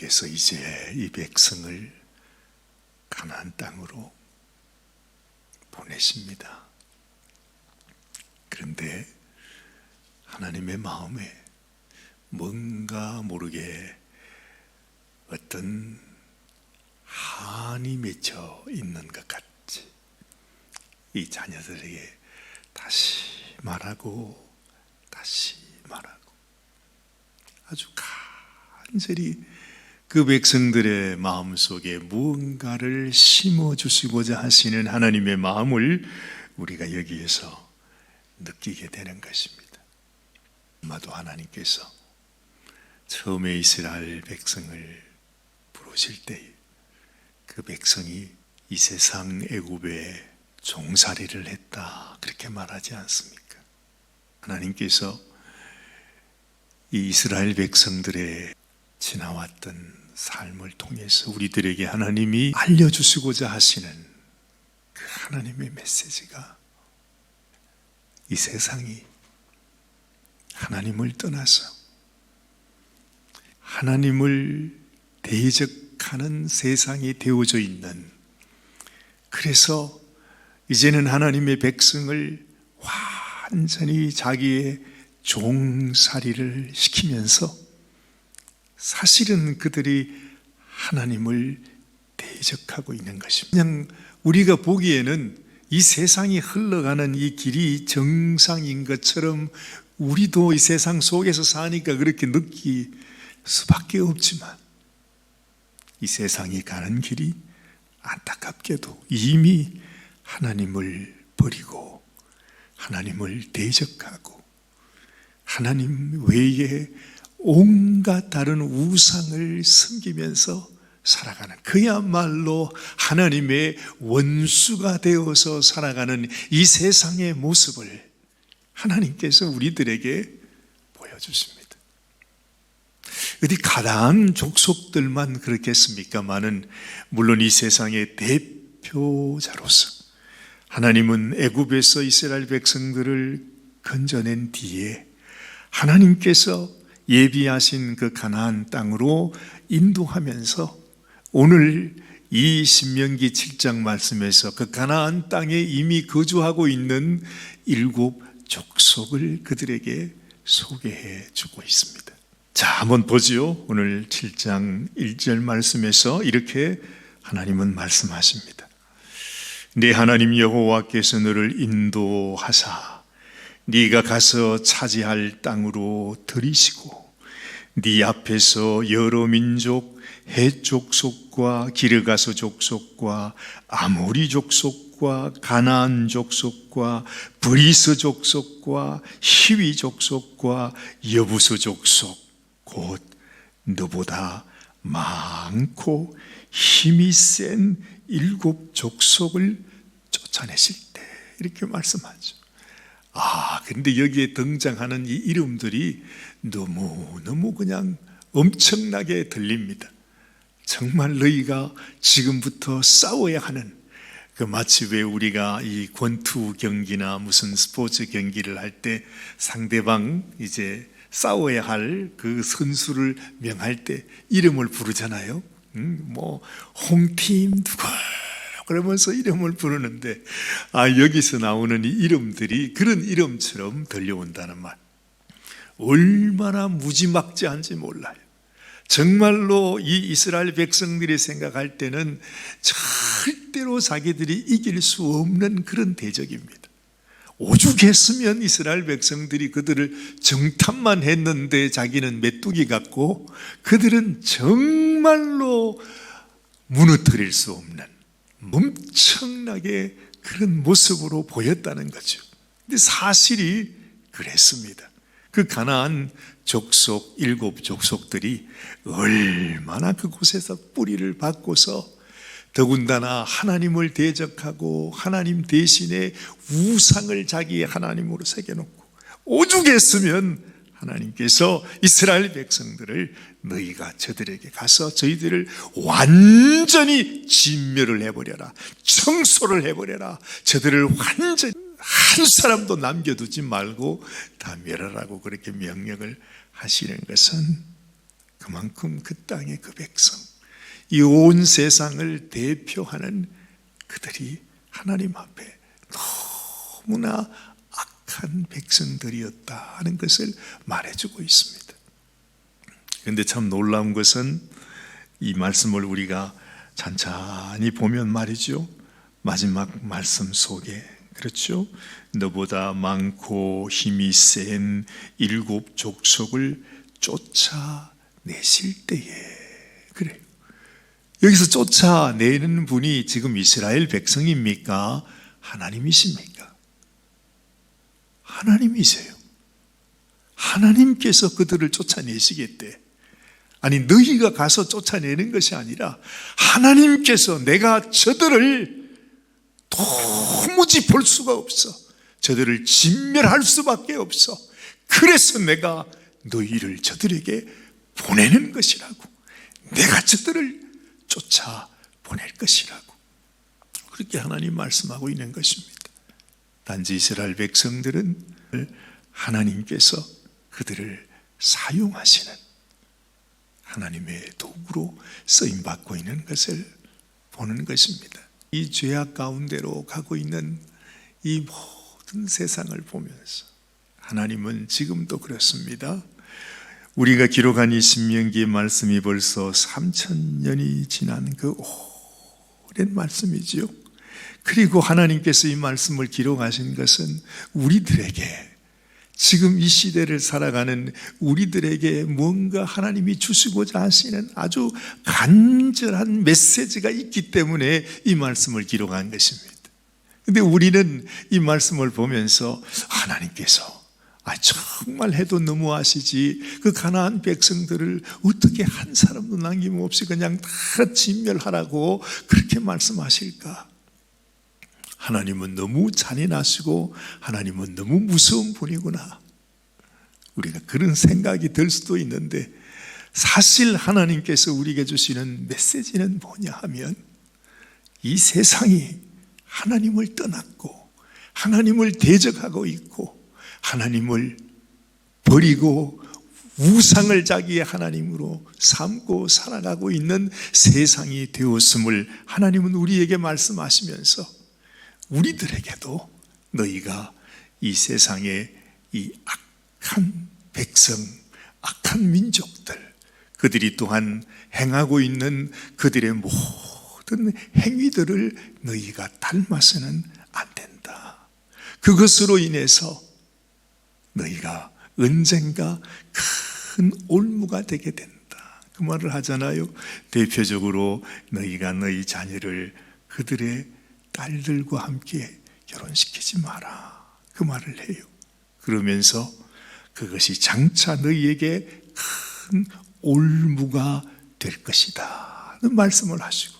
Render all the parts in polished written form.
하나님께서 이제 이 백성을 가나안 땅으로 보내십니다. 그런데 하나님의 마음에 뭔가 모르게 어떤 한이 맺혀 있는 것 같지. 이 자녀들에게 다시 말하고 다시 말하고 아주 간절히 그 백성들의 마음속에 무언가를 심어주시고자 하시는 하나님의 마음을 우리가 여기에서 느끼게 되는 것입니다. 아마도 하나님께서 처음에 이스라엘 백성을 부르실 때 그 백성이 이 세상 애굽에 종살이를 했다 그렇게 말하지 않습니까? 하나님께서 이 이스라엘 백성들의 지나왔던 삶을 통해서 우리들에게 하나님이 알려주시고자 하시는 그 하나님의 메시지가 이 세상이 하나님을 떠나서 하나님을 대적하는 세상이 되어져 있는, 그래서 이제는 하나님의 백성을 완전히 자기의 종살이를 시키면서 사실은 그들이 하나님을 대적하고 있는 것입니다. 그냥 우리가 보기에는 이 세상이 흘러가는 이 길이 정상인 것처럼 우리도 이 세상 속에서 사니까 그렇게 느낄 수밖에 없지만 이 세상이 가는 길이 안타깝게도 이미 하나님을 버리고 하나님을 대적하고 하나님 외에 온갖 다른 우상을 섬기면서 살아가는, 그야말로 하나님의 원수가 되어서 살아가는 이 세상의 모습을 하나님께서 우리들에게 보여주십니다. 어디 가나안 족속들만 그렇겠습니까마는 물론 이 세상의 대표자로서 하나님은 애굽에서 이스라엘 백성들을 건져낸 뒤에 하나님께서 예비하신 그 가나안 땅으로 인도하면서 오늘 이 신명기 7장 말씀에서 그 가나안 땅에 이미 거주하고 있는 7 족속을 그들에게 소개해 주고 있습니다. 자, 한번 보지요. 오늘 7장 1절 말씀에서 이렇게 하나님은 말씀하십니다. 네 하나님 여호와께서 너를 인도하사 네가 가서 차지할 땅으로 들이시고 네 앞에서 여러 민족 헷 족속과 기르가스 족속과 아모리 족속과 가나안 족속과 브리스 족속과 히위 족속과 여부스 족속 곧 너보다 많고 힘이 센 7 족속을 쫓아내실 때 이렇게 말씀하죠. 근데 여기에 등장하는 이 이름들이 너무너무 그냥 엄청나게 들립니다. 정말 너희가 지금부터 싸워야 하는, 마치 왜 우리가 이 권투 경기나 무슨 스포츠 경기를 할 때 상대방 이제 싸워야 할 그 선수를 명할 때 이름을 부르잖아요. 뭐 홍팀 누구 그러면서 이름을 부르는데 여기서 나오는 이 이름들이 그런 이름처럼 들려온다는 말, 얼마나 무지막지한지 몰라요. 정말로 이 이스라엘 백성들이 생각할 때는 절대로 자기들이 이길 수 없는 그런 대적입니다. 오죽했으면 이스라엘 백성들이 그들을 정탐만 했는데 자기는 메뚜기 같고 그들은 정말로 무너뜨릴 수 없는 엄청나게 그런 모습으로 보였다는 거죠. 근데 사실이 그랬습니다. 그 가나안 족속 7 족속들이 얼마나 그곳에서 뿌리를 박고서 더군다나 하나님을 대적하고 하나님 대신에 우상을 자기의 하나님으로 새겨놓고 오죽했으면 하나님께서 이스라엘 백성들을 너희가 저들에게 가서 저희들을 완전히 진멸을 해버려라, 청소를 해버려라, 저들을 완전히 한 사람도 남겨두지 말고 다 멸하라고 그렇게 명령을 하시는 것은 그만큼 그 땅의 그 백성, 이 온 세상을 대표하는 그들이 하나님 앞에 너무나 악한 백성들이었다 하는 것을 말해주고 있습니다. 그런데 참 놀라운 것은 이 말씀을 우리가 찬찬히 보면 말이죠, 마지막 말씀 속에, 그렇죠, 너보다 많고 힘이 센 7 족속을 쫓아내실 때에, 그래요. 여기서 쫓아내는 분이 지금 이스라엘 백성입니까? 하나님이십니까? 하나님이세요. 하나님께서 그들을 쫓아내시겠대. 아니, 너희가 가서 쫓아내는 것이 아니라 하나님께서 내가 저들을 도무지 볼 수가 없어, 저들을 진멸할 수밖에 없어, 그래서 내가 너희를 저들에게 보내는 것이라고, 내가 저들을 쫓아 보낼 것이라고, 그렇게 하나님 말씀하고 있는 것입니다. 단지 이스라엘 백성들은 하나님께서 그들을 사용하시는 하나님의 도구로 쓰임받고 있는 것을 보는 것입니다. 이 죄악 가운데로 가고 있는 이 모든 세상을 보면서 하나님은 지금도 그렇습니다. 우리가 기록한 이 신명기의 말씀이 벌써 3000년이 지난 그 오랜 말씀이지요. 그리고 하나님께서 이 말씀을 기록하신 것은 우리들에게, 지금 이 시대를 살아가는 우리들에게 뭔가 하나님이 주시고자 하시는 아주 간절한 메시지가 있기 때문에 이 말씀을 기록한 것입니다. 그런데 우리는 이 말씀을 보면서 하나님께서 정말 해도 너무하시지, 그 가나안 백성들을 어떻게 한 사람도 남김없이 그냥 다 진멸하라고 그렇게 말씀하실까? 하나님은 너무 잔인하시고 하나님은 너무 무서운 분이구나, 우리가 그런 생각이 들 수도 있는데, 사실 하나님께서 우리에게 주시는 메시지는 뭐냐 하면, 이 세상이 하나님을 떠났고 하나님을 대적하고 있고 하나님을 버리고 우상을 자기의 하나님으로 삼고 살아가고 있는 세상이 되었음을 하나님은 우리에게 말씀하시면서, 우리들에게도 너희가 이 세상의 이 악한 백성, 악한 민족들, 그들이 또한 행하고 있는 그들의 모든 행위들을 너희가 닮아서는 안 된다. 그것으로 인해서 너희가 언젠가 큰 올무가 되게 된다, 그 말을 하잖아요. 대표적으로 너희가 너희 자녀를 그들의 딸들과 함께 결혼시키지 마라, 그 말을 해요. 그러면서 그것이 장차 너희에게 큰 올무가 될 것이다 는 말씀을 하시고,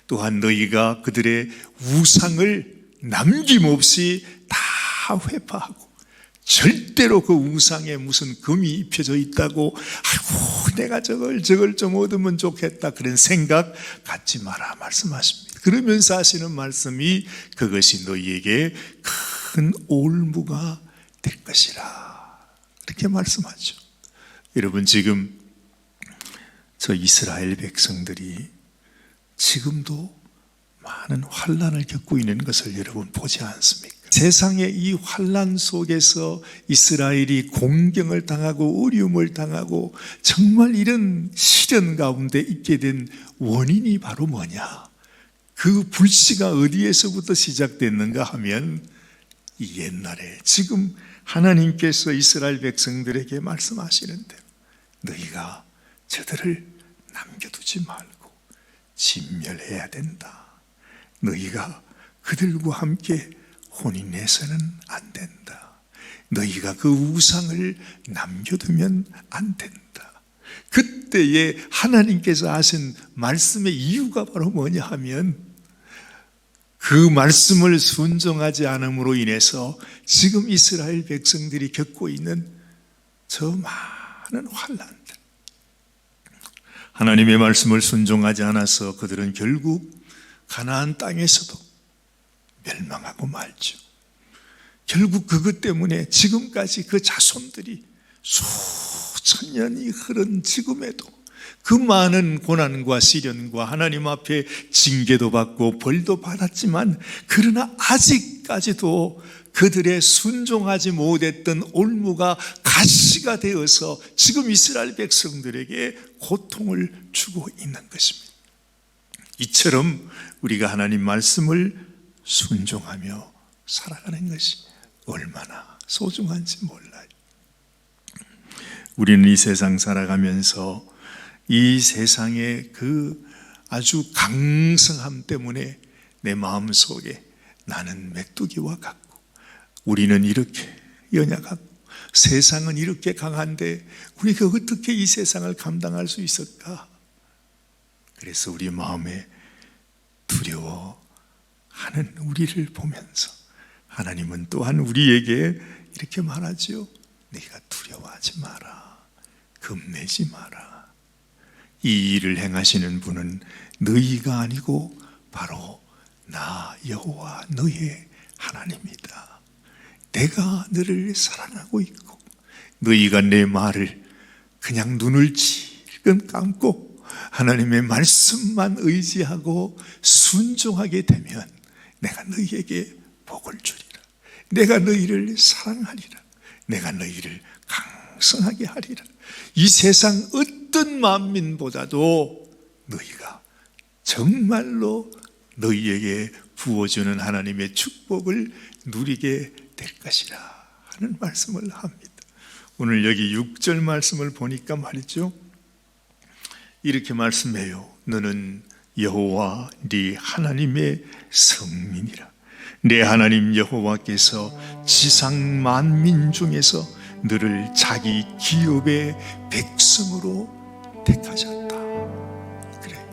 또한 너희가 그들의 우상을 남김없이 다 회파하고, 절대로 그 우상에 무슨 금이 입혀져 있다고 아이고 내가 저걸 좀 얻으면 좋겠다 그런 생각 갖지 마라 말씀하십니다. 그러면서 하시는 말씀이, 그것이 너희에게 큰 올무가 될 것이라, 이렇게 말씀하죠. 여러분, 지금 저 이스라엘 백성들이 지금도 많은 환난을 겪고 있는 것을 여러분 보지 않습니까? 세상의 이 환난 속에서 이스라엘이 공경을 당하고 어려움을 당하고 정말 이런 시련 가운데 있게 된 원인이 바로 뭐냐? 그 불씨가 어디에서부터 시작됐는가 하면, 이 옛날에 지금 하나님께서 이스라엘 백성들에게 말씀하시는데, 너희가 저들을 남겨두지 말고 진멸해야 된다. 너희가 그들과 함께 혼인해서는 안 된다. 너희가 그 우상을 남겨두면 안 된다. 그때에 하나님께서 하신 말씀의 이유가 바로 뭐냐 하면, 그 말씀을 순종하지 않음으로 인해서 지금 이스라엘 백성들이 겪고 있는 저 많은 환난들, 하나님의 말씀을 순종하지 않아서 그들은 결국 가나안 땅에서도 멸망하고 말죠. 결국 그것 때문에 지금까지 그 자손들이 수천 년이 흐른 지금에도 그 많은 고난과 시련과 하나님 앞에 징계도 받고 벌도 받았지만, 그러나 아직까지도 그들의 순종하지 못했던 올무가 가시가 되어서 지금 이스라엘 백성들에게 고통을 주고 있는 것입니다. 이처럼 우리가 하나님 말씀을 순종하며 살아가는 것이 얼마나 소중한지 몰라요. 우리는 이 세상 살아가면서 이 세상의 그 아주 강성함 때문에 내 마음속에 나는 메뚜기와 같고, 우리는 이렇게 연약하고, 세상은 이렇게 강한데 우리가 어떻게 이 세상을 감당할 수 있을까? 그래서 우리 마음에 두려워하는 우리를 보면서 하나님은 또한 우리에게 이렇게 말하죠. 네가 두려워하지 마라. 겁내지 마라. 이 일을 행하시는 분은 너희가 아니고 바로 나 여호와 너의 하나님이다. 내가 너를 사랑하고 있고, 너희가 내 말을 그냥 눈을 질끔 감고 하나님의 말씀만 의지하고 순종하게 되면 내가 너희에게 복을 주리라. 내가 너희를 사랑하리라. 내가 너희를 강성하게 하리라. 이 세상 어떤 만민보다도 너희가 정말로 너희에게 부어주는 하나님의 축복을 누리게 될 것이라 하는 말씀을 합니다. 오늘 여기 6절 말씀을 보니까 말이죠, 이렇게 말씀해요. 너는 여호와 네 하나님의 성민이라. 내 하나님 여호와께서 지상 만민 중에서 너를 자기 기업의 백성으로 택하셨다. 그래.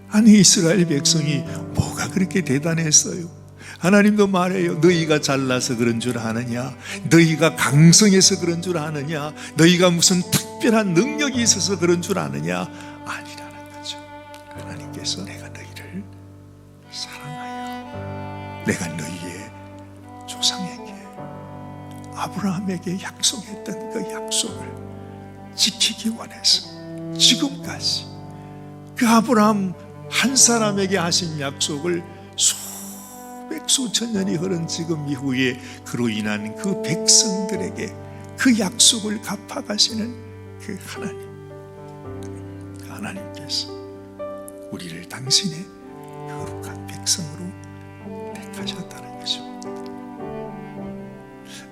아니, 이스라엘 백성이 뭐가 그렇게 대단했어요? 하나님도 말해요. 너희가 잘나서 그런 줄 아느냐? 너희가 강성해서 그런 줄 아느냐? 너희가 무슨 특별한 능력이 있어서 그런 줄 아느냐? 아니라는 거죠. 하나님께서 내가 너희를 사랑하여 내가 너희의 조상에게, 아브라함에게 약속했던 그 약속을 지키기 원해서 지금까지 그 아브라함 한 사람에게 하신 약속을 수천 년이 흐른 지금 이후에 그로 인한 그 백성들에게 그 약속을 갚아가시는 그 하나님, 그 하나님께서 우리를 당신의 거룩한 백성으로 택하셨다는 것입니다.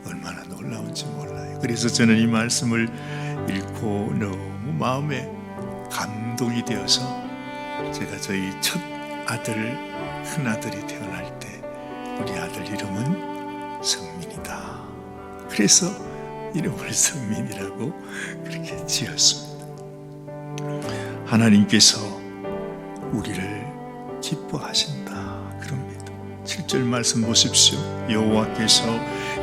얼마나 놀라운지 몰라요. 그래서 저는 이 말씀을 읽고 너무 마음에 감동이 되어서, 제가 저희 첫 아들, 큰아들이 태어날 때 우리 아들 이름은 성민이다. 그래서 이름을 성민이라고 그렇게 지었습니다. 하나님께서 우리를 기뻐하신다 그럽니다. 7절 말씀 보십시오. 여호와께서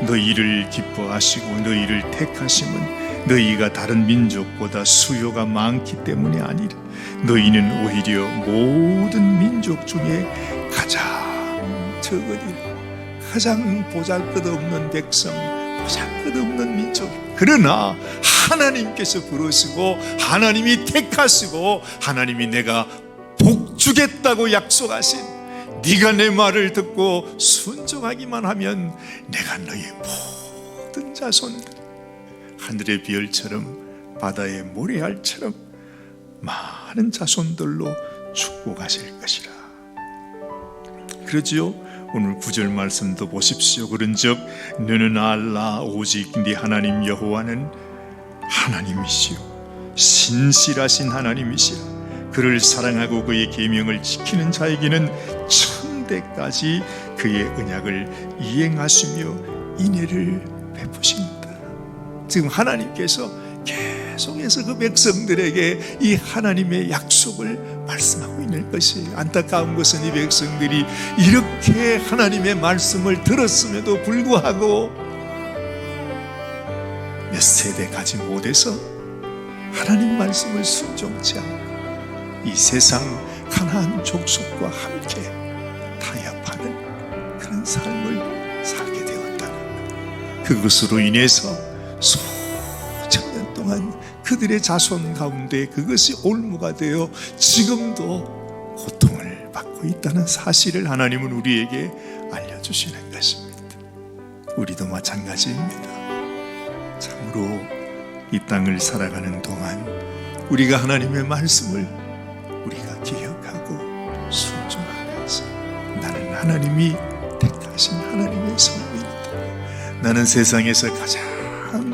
너희를 기뻐하시고 너희를 택하심은 너희가 다른 민족보다 수요가 많기 때문이 아니라 너희는 오히려 모든 민족 중에 가장 적으리라. 가장 보잘것없는 백성, 보잘것없는 민족. 그러나 하나님께서 부르시고 하나님이 택하시고 하나님이 내가 복 주겠다고 약속하신, 네가 내 말을 듣고 순종하기만 하면 내가 너의 모든 자손들, 하늘의 별처럼 바다의 모래알처럼 많은 자손들로 축복하실 것이라. 그러지요. 오늘 9절 말씀도 보십시오. 그런즉 너는 알라 오직 네 하나님 여호와는 하나님이시요 신실하신 하나님이시라. 그를 사랑하고 그의 계명을 지키는 자에게는 천대까지 그의 언약을 이행하시며 인애를 베푸십니다. 지금 하나님께서 계속해서 그 백성들에게 이 하나님의 약속을 말씀하고 있는 것이, 안타까운 것은 이 백성들이 이렇게 하나님의 말씀을 들었음에도 불구하고 몇 세대 가지 못해서 하나님 말씀을 순종치 않고 이 세상 가나안 족속과 함께 타협하는 그런 삶을 살게 되었다는 것. 그것으로 인해서 수천 년 오랫동안 그들의 자손 가운데 그것이 올무가 되어 지금도 고통을 받고 있다는 사실을 하나님은 우리에게 알려주시는 것입니다. 우리도 마찬가지입니다. 참으로 이 땅을 살아가는 동안 우리가 하나님의 말씀을 우리가 기억하고 순종하면서 나는 하나님이 택하신 하나님의 성도이다. 나는 세상에서 가장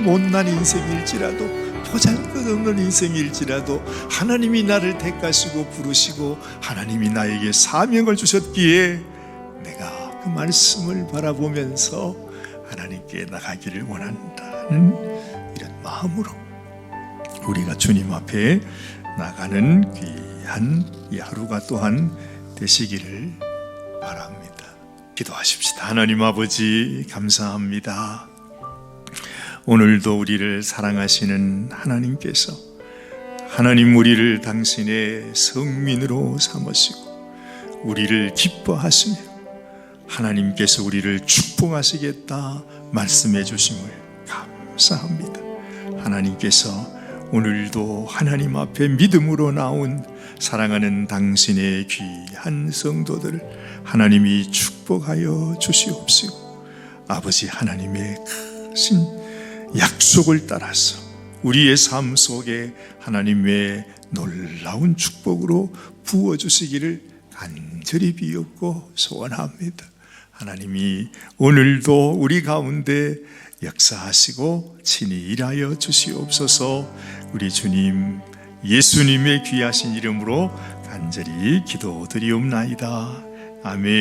못난 인생일지라도 보잘것없는 인생일지라도 하나님이 나를 택하시고 부르시고 하나님이 나에게 사명을 주셨기에 내가 그 말씀을 바라보면서 하나님께 나가기를 원한다는 이런 마음으로 우리가 주님 앞에 나가는 귀한 이 하루가 또한 되시기를 바랍니다. 기도하십시다. 하나님 아버지 감사합니다. 오늘도 우리를 사랑하시는 하나님께서 하나님 우리를 당신의 성민으로 삼으시고 우리를 기뻐하시며 하나님께서 우리를 축복하시겠다 말씀해 주심을 감사합니다. 하나님께서 오늘도 하나님 앞에 믿음으로 나온 사랑하는 당신의 귀한 성도들을 하나님이 축복하여 주시옵시고 아버지 하나님의 크신 약속을 따라서 우리의 삶 속에 하나님의 놀라운 축복으로 부어주시기를 간절히 비옵고 소원합니다. 하나님이 오늘도 우리 가운데 역사하시고 친히 일하여 주시옵소서. 우리 주님 예수님의 귀하신 이름으로 간절히 기도드리옵나이다. 아멘.